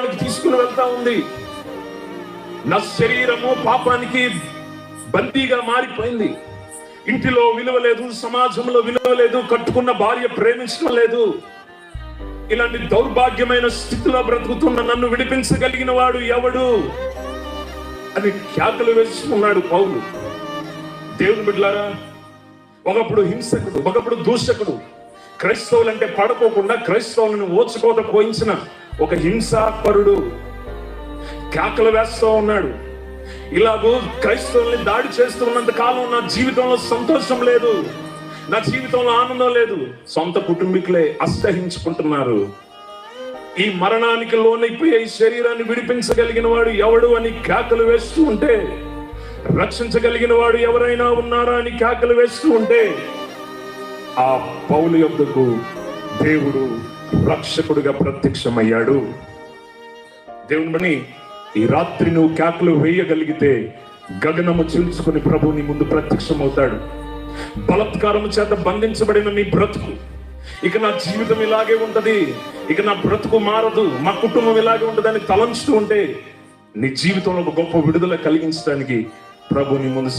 నరకంలోనికి తీసుకుని వెళ్తా ఉంది. నా శరీరము పాపానికి బందీగా మారిపోయింది. ఇంటిలో విలువ లేదు, సమాజంలో విలువ లేదు, కట్టుకున్న భార్య ప్రేమించడం లేదు. ఇలాంటి దౌర్భాగ్యమైన స్థితిలో బ్రతుకుతున్న నన్ను విడిపించగలిగిన వాడు ఎవడు అని కేకలు వేసుకున్నాడు పౌలు. దేవుని బిడ్డలారా, ఒకప్పుడు హింసకుడు, ఒకప్పుడు దూషకుడు, క్రైస్తవులంటే పడుకోకుండా క్రైస్తవులను ఓచుకోత పోయించిన ఒక హింసాపరుడు కేకలు వేస్తూ ఉన్నాడు. ఇలాగూ క్రైస్తవుల్ని దాడి చేస్తున్నంత కాలం నా జీవితంలో సంతోషం లేదు, నా జీవితంలో ఆనందం లేదు. సొంత కుటుంబీకులే అసహించుకుంటున్నారు. ఈ మరణానికి లోనైపోయే ఈ శరీరాన్ని విడిపించగలిగిన వాడు ఎవడు అని కేకలు వేస్తూ ఉంటే, రక్షించగలిగిన వాడు ఎవరైనా ఉన్నారా అని కేకలు వేస్తూ ఉంటే, ఆ పౌలు యొద్దకు దేవుడు రక్షకుడిగా ప్రత్యక్షమయ్యాడు. దేవుని ఈ రాత్రి నువ్వు కేకలు వేయగలిగితే గగనము చీల్చుకుని ప్రభు నీ ముందు ప్రత్యక్షమవుతాడు. బలత్కారము చేత బంధించబడిన నీ బ్రతుకు, ఇక నా జీవితం ఇలాగే ఉంటది, ఇక నా బ్రతుకు మారదు, మా కుటుంబం ఇలాగే ఉంటదని తలంచుతూ ఉంటే నీ జీవితంలో ఒక గొప్ప విడుదల కలిగించడానికి ప్రభు నీ ముందు